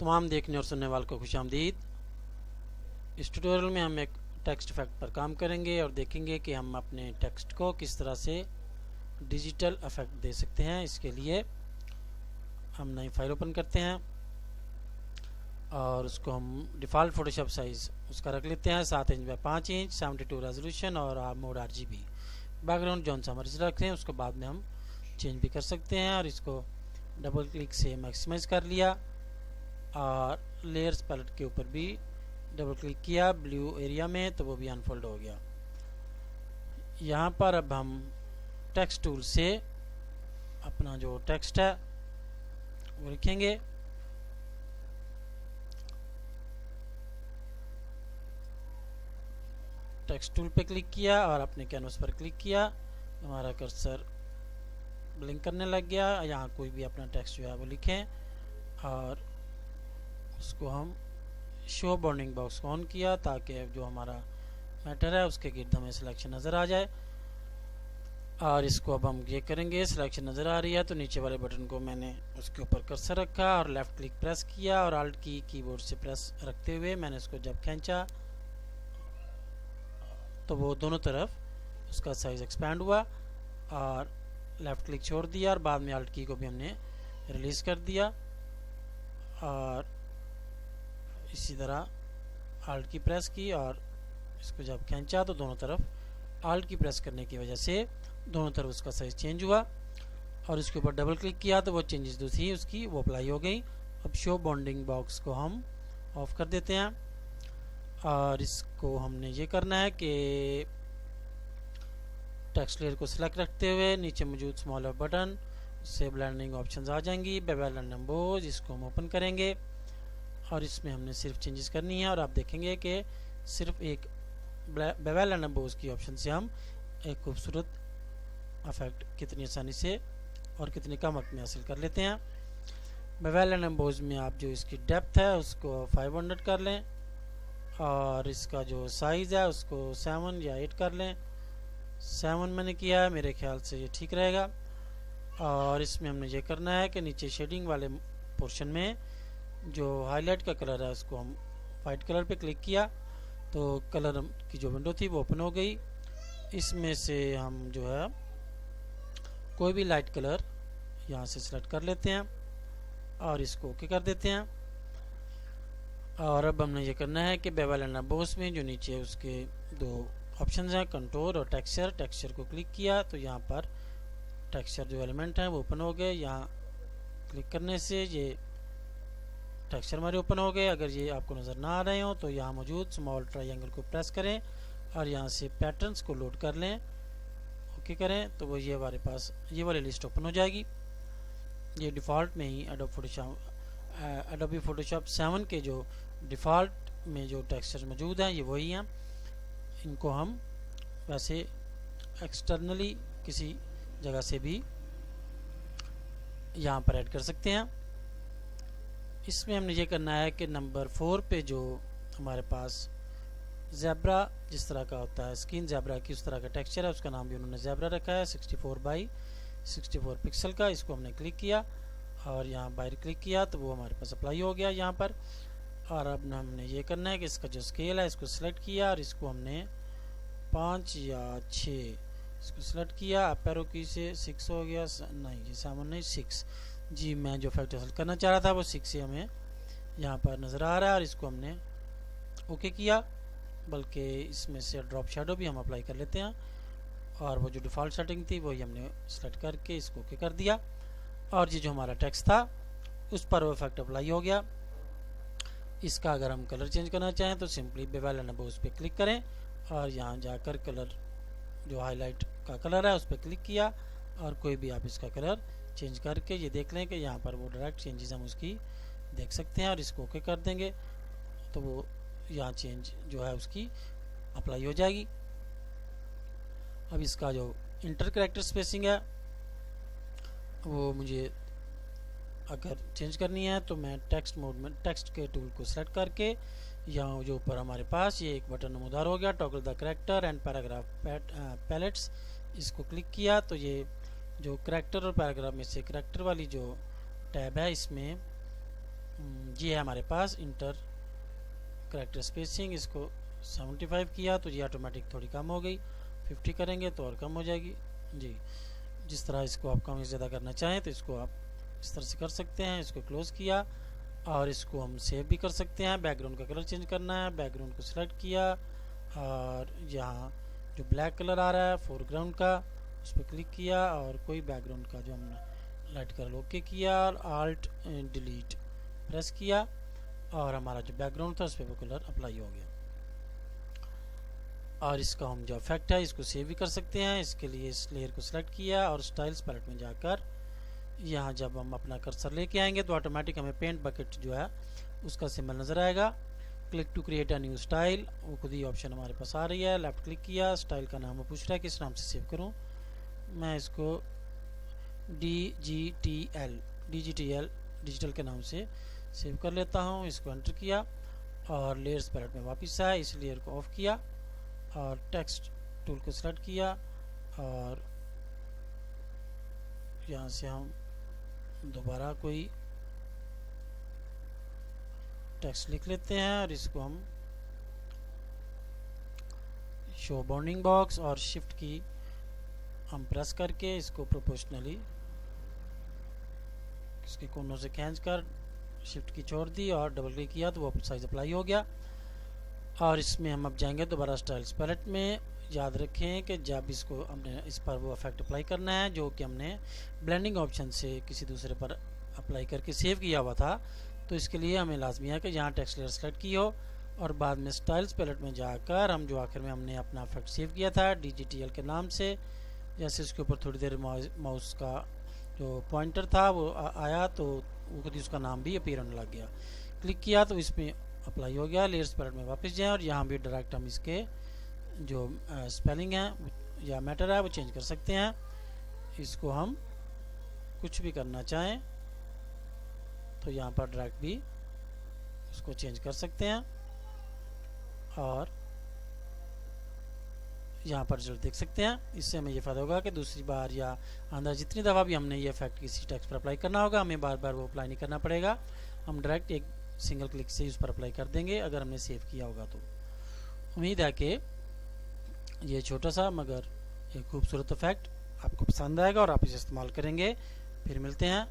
तमाम देखने और सुनने वालों को खुशामदीद। इस ट्यूटोरियल में हम एक टेक्स्ट इफेक्ट पर काम करेंगे और देखेंगे कि हम अपने टेक्स्ट को किस तरह से डिजिटल इफेक्ट दे सकते हैं। इसके लिए हम नई फाइल ओपन करते हैं और उसको हम डिफ़ॉल्ट फोटोशॉप साइज़ उसका रख लेते हैं 7 इंच बाय 5 इंच, 72 रेजोल्यूशन और मोड RGB। बैकग्राउंड जौन सा मर्जी रखें उसको बाद में हम चेंज भी कर सकते हैं। और इसको डबल क्लिक से मैक्सिमाइज कर लिया और लेयर्स पैलेट के ऊपर भी डबल क्लिक किया ब्लू एरिया में, तो वो भी अनफोल्ड हो गया। यहाँ पर अब हम टेक्स्ट टूल से अपना जो टेक्स्ट है वो लिखेंगे। टेक्स्ट टूल पे क्लिक किया और अपने कैनवस पर क्लिक किया, हमारा कर्सर ब्लिंक करने लग गया। यहाँ कोई भी अपना टेक्स्ट जो है वो लिखें और उसको हम शो बाउंडिंग बॉक्स को ऑन किया ताकि जो हमारा मैटर है उसके गिर्द हमें सिलेक्शन नज़र आ जाए। और इसको अब हम ये करेंगे, सिलेक्शन नज़र आ रही है तो नीचे वाले बटन को मैंने उसके ऊपर कर्सर रखा और लेफ़्ट क्लिक प्रेस किया और अल्ट की कीबोर्ड से प्रेस रखते हुए मैंने इसको जब खींचा तो वो दोनों तरफ उसका साइज़ एक्सपैंड हुआ और लेफ़्ट क्लिक छोड़ दिया और बाद में अल्ट की को भी हमने रिलीज़ कर दिया। और इसी तरह अल्ट की प्रेस की और इसको जब खींचा तो दोनों तरफ अल्ट की प्रेस करने की वजह से दोनों तरफ उसका साइज़ चेंज हुआ। और इसके ऊपर डबल क्लिक किया तो वो चेंजेस जो थी उसकी वो अप्लाई हो गई। अब शो बाउंडिंग बॉक्स को हम ऑफ कर देते हैं और इसको हमने ये करना है कि टेक्स्ट लेयर को सिलेक्ट रखते हुए नीचे मौजूद स्मॉलर बटन से ब्लेंडिंग ऑप्शंस आ जाएंगी, बेवेल एंड एम्बोज, इसको हम ओपन करेंगे और इसमें हमने सिर्फ चेंजेस करनी है। और आप देखेंगे कि सिर्फ एक बेवेल एंड एम्बोज की ऑप्शन से हम एक खूबसूरत इफेक्ट कितनी आसानी से और कितनी कम वक्त में हासिल कर लेते हैं। बेवेल एंड एम्बोज में आप जो इसकी डेप्थ है उसको 500 कर लें और इसका जो साइज़ है उसको 7 या 8 कर लें। 7 मैंने किया है, मेरे ख्याल से ये ठीक रहेगा। और इसमें हमने ये करना है कि नीचे शेडिंग वाले पोर्शन में जो हाईलाइट का कलर है उसको हम वाइट कलर पे क्लिक किया तो कलर की जो विंडो थी वो ओपन हो गई। इसमें से हम जो है कोई भी लाइट कलर यहाँ से सिलेक्ट कर लेते हैं और इसको ओके कर देते हैं। और अब हमने ये करना है कि बेवेल एंड एम्बोस में जो नीचे उसके दो ऑप्शन हैं कंटूर और टेक्सचर को क्लिक किया तो यहाँ पर टेक्सचर जो एलिमेंट हैं वो ओपन हो गए। यहाँ क्लिक करने से ये टेक्सचर हमारे ओपन हो गए। अगर ये आपको नज़र ना आ रहे हो तो यहाँ मौजूद स्मॉल ट्रायंगल को प्रेस करें और यहाँ से पैटर्न्स को लोड कर लें, ओके करें तो वो ये हमारे पास ये वाली लिस्ट ओपन हो जाएगी। ये डिफ़ॉल्ट में ही एडोबी फोटोशॉप 7 के जो डिफ़ॉल्ट में जो टेक्सचर मौजूद हैं ये वही हैं। इनको हम वैसे एक्सटर्नली किसी जगह से भी यहाँ पर ऐड कर सकते हैं। इसमें हमने ये करना है कि नंबर 4 पे जो हमारे पास ज़ेब्रा जिस तरह का होता है, स्किन ज़ेब्रा की उस तरह का टेक्सचर है, उसका नाम भी उन्होंने ज़ेब्रा रखा है 64 बाई 64 पिक्सल का। इसको हमने क्लिक किया और यहाँ बाहर क्लिक किया तो वो हमारे पास अप्लाई हो गया यहाँ पर। और अब हमने ये करना है कि इसका जो स्केल है इसको सिलेक्ट किया और इसको हमने 5 या 6 इसको सिलेक्ट किया। अप एरो की से 6 हो गया, नहीं ये 7 नहीं 6 जी। मैं जो फैक्टर हासिल करना चाह रहा था वो 6 से हमें यहाँ पर नज़र आ रहा है और इसको हमने ओके किया। बल्कि इसमें से ड्रॉप शैडो भी हम अप्लाई कर लेते हैं और वो जो डिफ़ॉल्ट सेटिंग थी वही हमने सेलेक्ट करके इसको ओके कर दिया। और ये जो हमारा टेक्स्ट था उस पर वो इफेक्ट अप्लाई हो गया। इसका अगर हम कलर चेंज करना चाहें तो सिंपली बेवेल एंड एम्बोस पे क्लिक करें और यहाँ जाकर कलर जो हाईलाइट का कलर है उस पर क्लिक किया और कोई भी आप इसका कलर चेंज करके ये देख लें कि यहाँ पर वो डायरेक्ट चेंजेस हम उसकी देख सकते हैं। और इसको ओके कर देंगे तो वो यहाँ चेंज जो है उसकी अप्लाई हो जाएगी। अब इसका जो इंटर कैरेक्टर स्पेसिंग है वो मुझे अगर चेंज करनी है तो मैं टेक्स्ट मोड में टेक्स्ट के टूल को सेलेक्ट करके यहाँ जो ऊपर हमारे पास ये एक बटन नमूदार हो गया toggle the character and paragraph palettes, इसको क्लिक किया तो ये जो कैरेक्टर और पैराग्राफ में से कैरेक्टर वाली जो टैब है इसमें जी है हमारे पास इंटर करेक्टर स्पेसिंग, इसको 75 किया तो ये ऑटोमेटिक थोड़ी कम हो गई, 50 करेंगे तो और कम हो जाएगी जी। जिस तरह इसको आप कम ज़्यादा करना चाहें तो इसको आप इस तरह से कर सकते हैं। इसको क्लोज़ किया और इसको हम सेव भी कर सकते हैं। बैकग्राउंड का कलर चेंज करना है, बैकग्राउंड को सिलेक्ट किया और यहाँ जो ब्लैक कलर आ रहा है फोरग्राउंड का उस पर क्लिक किया और कोई बैकग्राउंड का जो हमने लाइट कलर ओके किया और आल्ट डिलीट प्रेस किया और हमारा जो बैकग्राउंड था उस पर वो कलर अप्लाई हो गया। और इसका हम जो इफेक्ट है इसको सेव भी कर सकते हैं। इसके लिए इस लेयर को सिलेक्ट किया और स्टाइल्स पैलेट में जाकर यहाँ जब हम अपना कर्सर लेके आएंगे तो ऑटोमेटिक हमें पेंट बकेट जो है उसका सिंबल नज़र आएगा। Click to create a new style, वो खुद ही ऑप्शन हमारे पास आ रही है। लेफ्ट क्लिक किया, स्टाइल का नाम वो पूछ रहा है किस नाम से सेव करूँ। मैं इसको DGTL डिजिटल के नाम से सेव कर लेता हूँ। इसको एंटर किया और लेयर्स पैलेट में वापस आया, इस लेयर को ऑफ किया और टेक्स्ट टूल को सिलेक्ट किया और यहाँ से हम दोबारा कोई टेक्स्ट लिख लेते हैं और इसको हम शो बाउंडिंग बॉक्स और शिफ्ट की हम प्रेस करके इसको प्रोपोर्शनली इसके कोनों से खींच कर शिफ्ट की छोड़ दी और डबल क्लिक किया तो वो साइज अप्लाई हो गया। और इसमें हम अब जाएंगे दोबारा स्टाइल्स पैलेट में। याद रखें कि जब इसको हमने इस पर वो इफेक्ट अप्लाई करना है जो कि हमने ब्लेंडिंग ऑप्शन से किसी दूसरे पर अप्लाई करके सेव किया हुआ था, तो इसके लिए हमें लाजमी है कि यहाँ टेक्स्ट लेयर सेलेक्ट की हो और बाद में स्टाइल्स पैलेट में जाकर हम जो आखिर में हमने अपना इफेक्ट सेव किया था DGTL के नाम से, जैसे उसके ऊपर थोड़ी देर माउस का जो पॉइंटर था वो आया तो वो खुद ही उसका नाम भी अपीयर होने लग गया। क्लिक किया तो इसमें अप्लाई हो गया। लेयर्स पैलेट में वापस जाएं और यहाँ भी डायरेक्ट हम इसके जो स्पेलिंग है या मैटर है वो चेंज कर सकते हैं। इसको हम कुछ भी करना चाहें तो यहाँ पर डायरेक्ट भी उसको चेंज कर सकते हैं और यहाँ पर रिजल्ट देख सकते हैं। इससे हमें ये फ़ायदा होगा कि दूसरी बार या अंदर जितनी दफ़ा भी हमने ये इफेक्ट किसी टेक्स्ट पर अप्लाई करना होगा हमें बार बार वो अप्लाई नहीं करना पड़ेगा, हम डायरेक्ट एक सिंगल क्लिक से उस पर अप्लाई कर देंगे अगर हमने सेव किया होगा तो। उम्मीद है कि ये छोटा सा मगर एक खूबसूरत इफेक्ट आपको पसंद आएगा और आप इसे इस्तेमाल करेंगे। फिर मिलते हैं